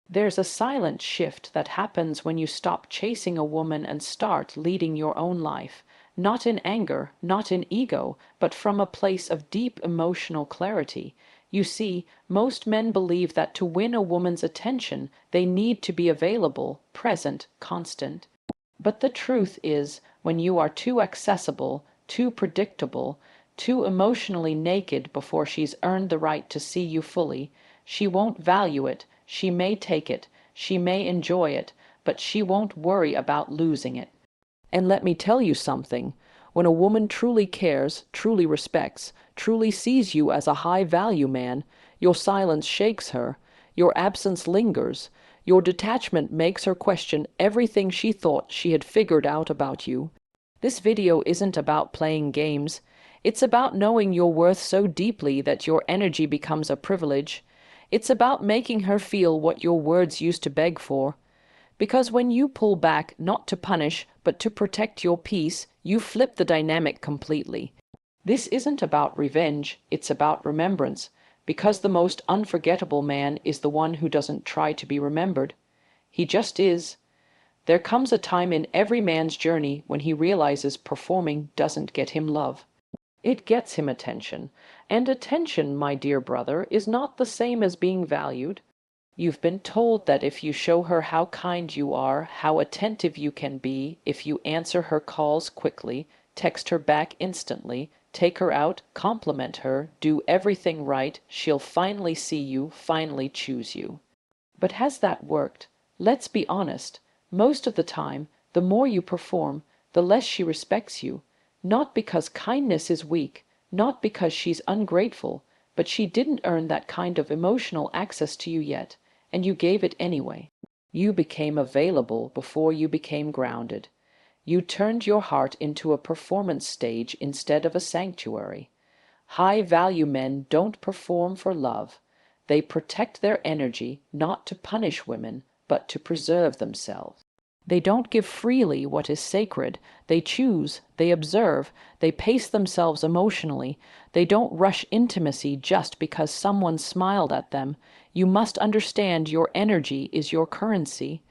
There's a silent shift that happens when you stop chasing a woman and start leading your own life, not in anger, not in ego, but from a place of deep emotional clarity. You see, most men believe that to win a woman's attention, they need to be available, present, constant. But the truth is, when you are too accessible, too predictable, too emotionally naked before she's earned the right to see you fully, she won't value it, she may take it, she may enjoy it, but she won't worry about losing it. And let me tell you something. When a woman truly cares, truly respects, truly sees you as a high-value man, your silence shakes her, your absence lingers, your detachment makes her question everything she thought she had figured out about you. This video isn't about playing games. It's about knowing your worth so deeply that your energy becomes a privilege. It's about making her feel what your words used to beg for. Because when you pull back, not to punish, but to protect your peace, you flip the dynamic completely. This isn't about revenge, it's about remembrance, because the most unforgettable man is the one who doesn't try to be remembered. He just is. There comes a time in every man's journey when he realizes performing doesn't get him love. It gets him attention, and attention, my dear brother, is not the same as being valued. You've been told that if you show her how kind you are, how attentive you can be, if you answer her calls quickly, text her back instantly, take her out, compliment her, do everything right, she'll finally see you, finally choose you. But has that worked? Let's be honest. Most of the time, the more you perform, the less she respects you. Not because kindness is weak, not because she's ungrateful, but she didn't earn that kind of emotional access to you yet, and you gave it anyway. You became available before you became grounded. You turned your heart into a performance stage instead of a sanctuary. High-value men don't perform for love. They protect their energy not to punish women, but to preserve themselves. They don't give freely what is sacred. They choose, they observe, they pace themselves emotionally. They don't rush intimacy just because someone smiled at them. You must understand your energy is your currency.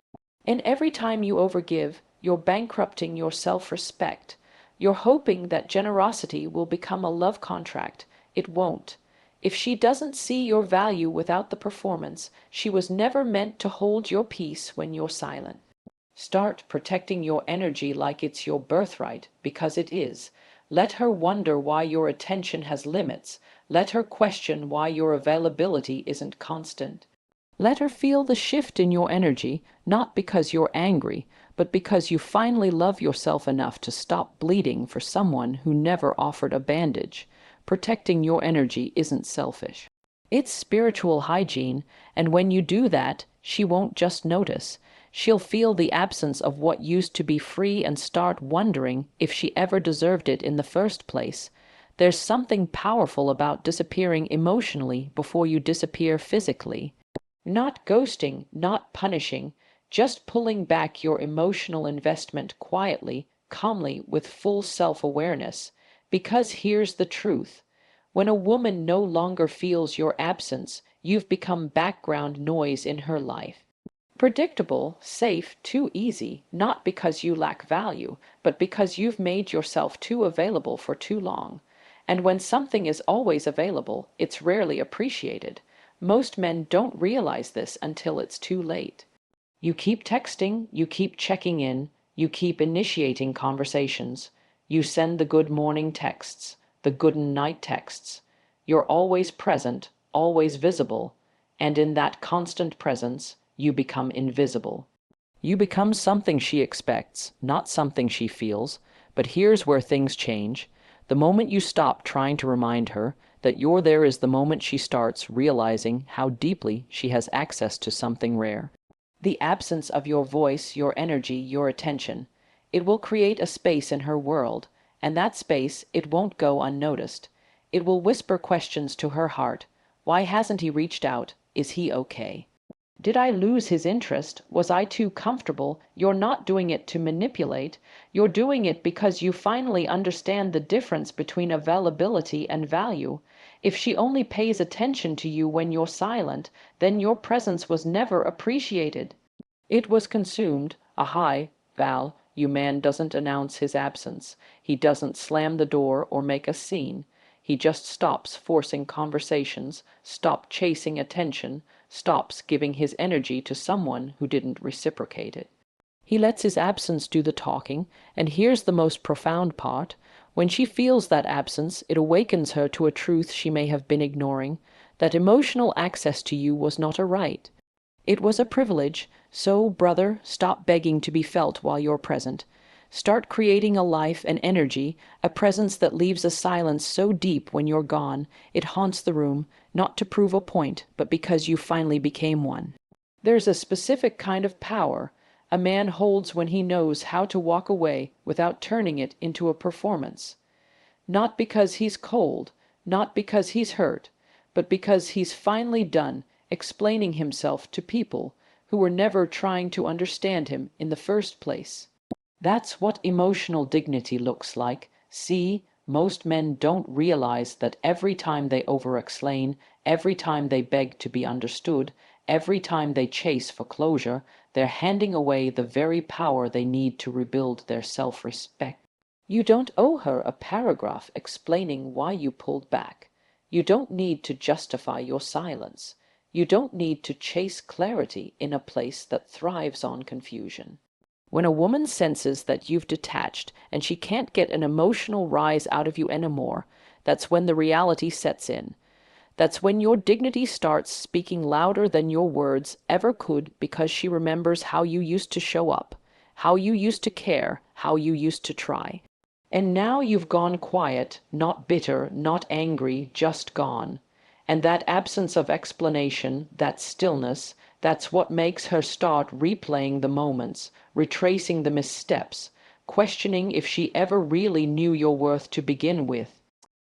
And every time you overgive, you're bankrupting your self-respect. You're hoping that generosity will become a love contract. It won't. If she doesn't see your value without the performance, she was never meant to hold your peace when you're silent. Start protecting your energy like it's your birthright, because it is. Let her wonder why your attention has limits. Let her question why your availability isn't constant. Let her feel the shift in your energy, not because you're angry, but because you finally love yourself enough to stop bleeding for someone who never offered a bandage. Protecting your energy isn't selfish. It's spiritual hygiene, and when you do that, she won't just notice. She'll feel the absence of what used to be free and start wondering if she ever deserved it in the first place. There's something powerful about disappearing emotionally before you disappear physically. Not ghosting, not punishing, just pulling back your emotional investment quietly, calmly, with full self-awareness. Because here's the truth. When a woman no longer feels your absence, you've become background noise in her life. Predictable, safe, too easy, not because you lack value, but because you've made yourself too available for too long. And when something is always available, it's rarely appreciated. Most men don't realize this until it's too late. You keep texting, you keep checking in, you keep initiating conversations. You send the good morning texts, the good night texts. You're always present, always visible, and in that constant presence, you become invisible. You become something she expects, not something she feels. But here's where things change. The moment you stop trying to remind her that you're there is the moment she starts realizing how deeply she has access to something rare. The absence of your voice, your energy, your attention. It will create a space in her world, and that space, it won't go unnoticed. It will whisper questions to her heart. Why hasn't he reached out? Is he okay? Did I lose his interest? Was I too comfortable? You're not doing it to manipulate. You're doing it because you finally understand the difference between availability and value. If she only pays attention to you when you're silent, then your presence was never appreciated. It was consumed. A high Val, you man doesn't announce his absence. He doesn't slam the door or make a scene. He just stops forcing conversations, stops chasing attention, stops giving his energy to someone who didn't reciprocate it. He lets his absence do the talking, and here's the most profound part. When she feels that absence, it awakens her to a truth she may have been ignoring, that emotional access to you was not a right. It was a privilege. So, brother, stop begging to be felt while you're present. Start creating a life and energy, a presence that leaves a silence so deep when you're gone, it haunts the room, not to prove a point, but because you finally became one. There's a specific kind of power a man holds when he knows how to walk away without turning it into a performance. Not because he's cold, not because he's hurt, but because he's finally done explaining himself to people who were never trying to understand him in the first place. That's what emotional dignity looks like. See, most men don't realize that every time they over-explain, every time they beg to be understood, every time they chase for closure, they're handing away the very power they need to rebuild their self-respect. You don't owe her a paragraph explaining why you pulled back. You don't need to justify your silence. You don't need to chase clarity in a place that thrives on confusion. When a woman senses that you've detached and she can't get an emotional rise out of you anymore, that's when the reality sets in. That's when your dignity starts speaking louder than your words ever could, because she remembers how you used to show up, how you used to care, how you used to try. And now you've gone quiet, not bitter, not angry, just gone. And that absence of explanation, that stillness, that's what makes her start replaying the moments, retracing the missteps, questioning if she ever really knew your worth to begin with.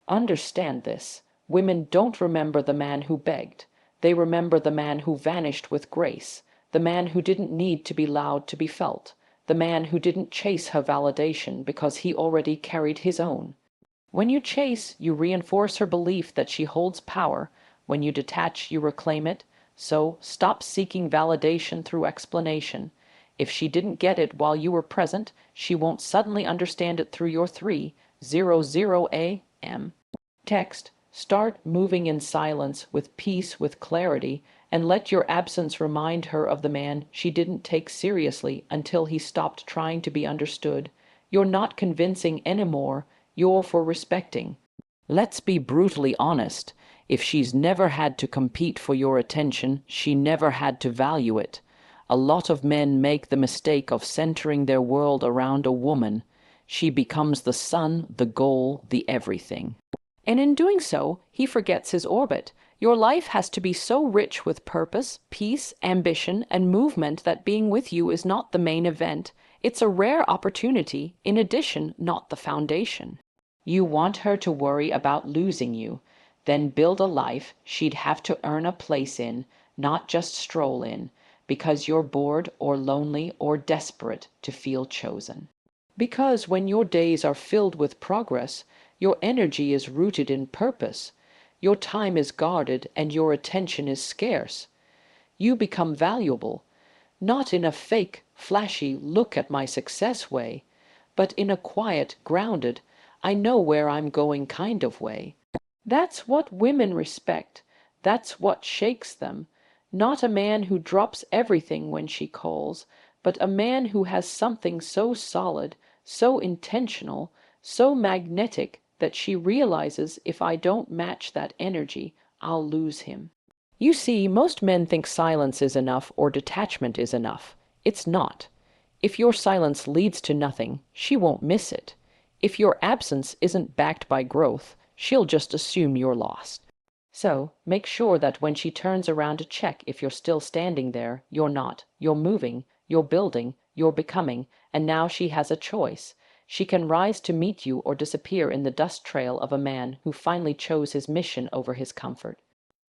Understand this. Women don't remember the man who begged. They remember the man who vanished with grace, the man who didn't need to be loud to be felt, the man who didn't chase her validation because he already carried his own. When you chase, you reinforce her belief that she holds power. When you detach, you reclaim it. So stop seeking validation through explanation. If she didn't get it while you were present, she won't suddenly understand it through your 300 AM. Text. Start moving in silence, with peace, with clarity, and let your absence remind her of the man she didn't take seriously until he stopped trying to be understood. You're not convincing anymore. You're for respecting. Let's be brutally honest. If she's never had to compete for your attention, she never had to value it. A lot of men make the mistake of centering their world around a woman. She becomes the sun, the goal, the everything. And in doing so, he forgets his orbit. Your life has to be so rich with purpose, peace, ambition, and movement that being with you is not the main event. It's a rare opportunity, in addition, not the foundation. You want her to worry about losing you, then build a life she'd have to earn a place in, not just stroll in, because you're bored or lonely or desperate to feel chosen. Because when your days are filled with progress, your energy is rooted in purpose, your time is guarded, and your attention is scarce. You become valuable, not in a fake, flashy, look at my success way, but in a quiet, grounded, I know where I'm going kind of way. That's what women respect. That's what shakes them. Not a man who drops everything when she calls, but a man who has something so solid, so intentional, so magnetic that she realizes if I don't match that energy, I'll lose him. You see, most men think silence is enough or detachment is enough. It's not. If your silence leads to nothing, she won't miss it. If your absence isn't backed by growth, she'll just assume you're lost. So, make sure that when she turns around to check if you're still standing there, you're not. You're moving, you're building, you're becoming, and now she has a choice. She can rise to meet you or disappear in the dust trail of a man who finally chose his mission over his comfort.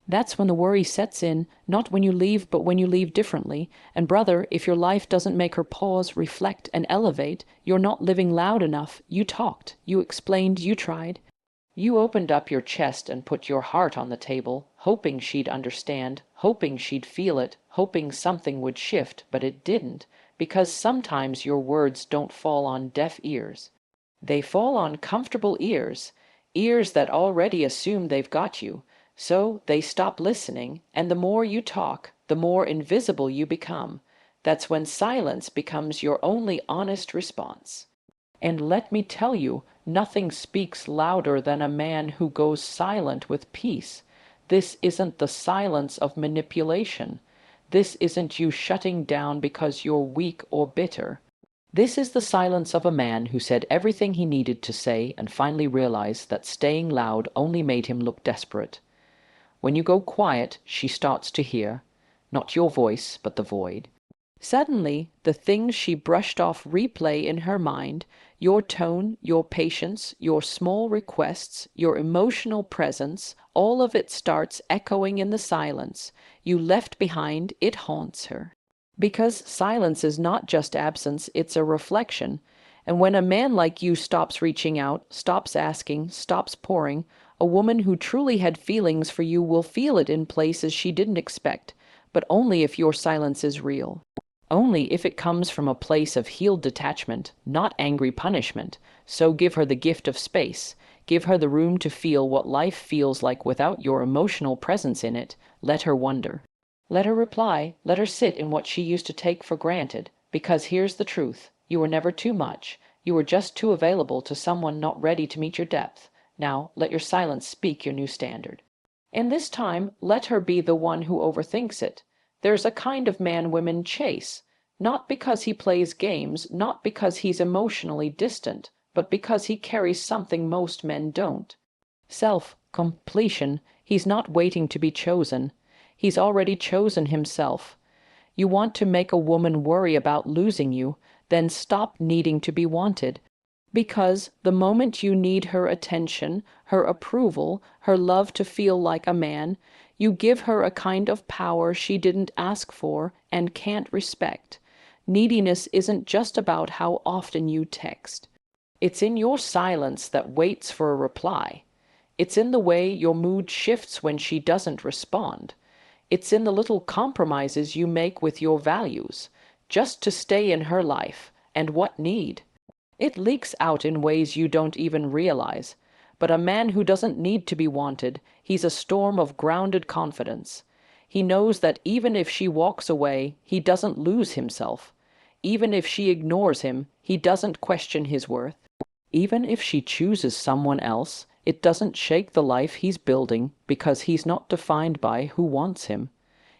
That's when the worry sets in, not when you leave, but when you leave differently. And brother, if your life doesn't make her pause, reflect, and elevate, you're not living loud enough. You talked, you explained, you tried. You opened up your chest and put your heart on the table, hoping she'd understand, hoping she'd feel it, hoping something would shift, but it didn't, because sometimes your words don't fall on deaf ears. They fall on comfortable ears, ears that already assume they've got you. So they stop listening, and the more you talk, the more invisible you become. That's when silence becomes your only honest response. And let me tell you, nothing speaks louder than a man who goes silent with peace. This isn't the silence of manipulation. This isn't you shutting down because you're weak or bitter. This is the silence of a man who said everything he needed to say and finally realized that staying loud only made him look desperate. When you go quiet, she starts to hear, not your voice, but the void. Suddenly, the things she brushed off replay in her mind, your tone, your patience, your small requests, your emotional presence, all of it starts echoing in the silence. You left behind, it haunts her. Because silence is not just absence, it's a reflection. And when a man like you stops reaching out, stops asking, stops pouring, a woman who truly had feelings for you will feel it in places she didn't expect, but only if your silence is real. Only if it comes from a place of healed detachment, not angry punishment. So give her the gift of space. Give her the room to feel what life feels like without your emotional presence in it. Let her wonder. Let her reply. Let her sit in what she used to take for granted. Because here's the truth. You were never too much. You were just too available to someone not ready to meet your depth. Now, let your silence speak your new standard. And this time, let her be the one who overthinks it. There's a kind of man women chase, not because he plays games, not because he's emotionally distant, but because he carries something most men don't. Self-completion. He's not waiting to be chosen. He's already chosen himself. You want to make a woman worry about losing you, then stop needing to be wanted. Because the moment you need her attention, her approval, her love to feel like a man, you give her a kind of power she didn't ask for and can't respect. Neediness isn't just about how often you text. It's in your silence that waits for a reply. It's in the way your mood shifts when she doesn't respond. It's in the little compromises you make with your values, just to stay in her life. And what need? It leaks out in ways you don't even realize. But a man who doesn't need to be wanted, he's a storm of grounded confidence. He knows that even if she walks away, he doesn't lose himself. Even if she ignores him, he doesn't question his worth. Even if she chooses someone else, it doesn't shake the life he's building because he's not defined by who wants him.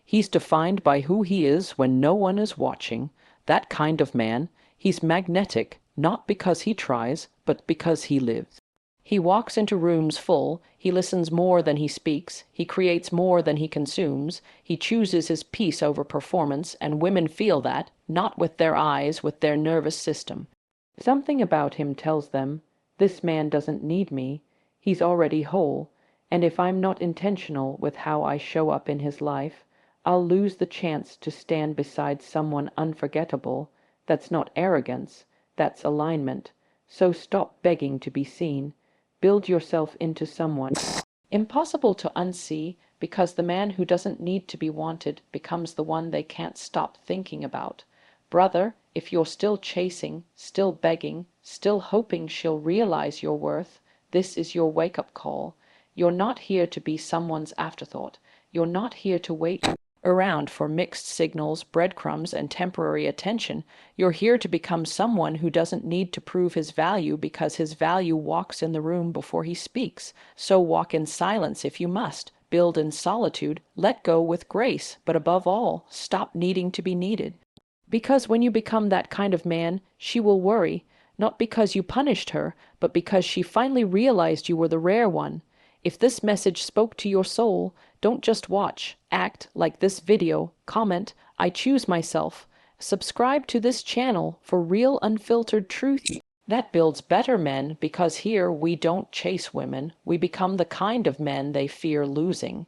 He's defined by who he is when no one is watching. That kind of man, he's magnetic, not because he tries, but because he lives. He walks into rooms full, he listens more than he speaks, he creates more than he consumes, he chooses his peace over performance, and women feel that, not with their eyes, with their nervous system. Something about him tells them, this man doesn't need me, he's already whole, and if I'm not intentional with how I show up in his life, I'll lose the chance to stand beside someone unforgettable. That's not arrogance, that's alignment. So stop begging to be seen. Build yourself into someone impossible to unsee, because the man who doesn't need to be wanted becomes the one they can't stop thinking about. Brother, if you're still chasing, still begging, still hoping she'll realize your worth, this is your wake-up call. You're not here to be someone's afterthought. You're not here to wait around for mixed signals, breadcrumbs, and temporary attention. You're here to become someone who doesn't need to prove his value because his value walks in the room before he speaks. So walk in silence if you must. Build in solitude. Let go with grace. But above all, stop needing to be needed. Because when you become that kind of man, she will worry, not because you punished her, but because she finally realized you were the rare one. If this message spoke to your soul, don't just watch, act like this video, comment, I choose myself. Subscribe to this channel for real unfiltered truth that builds better men, because here we don't chase women, we become the kind of men they fear losing.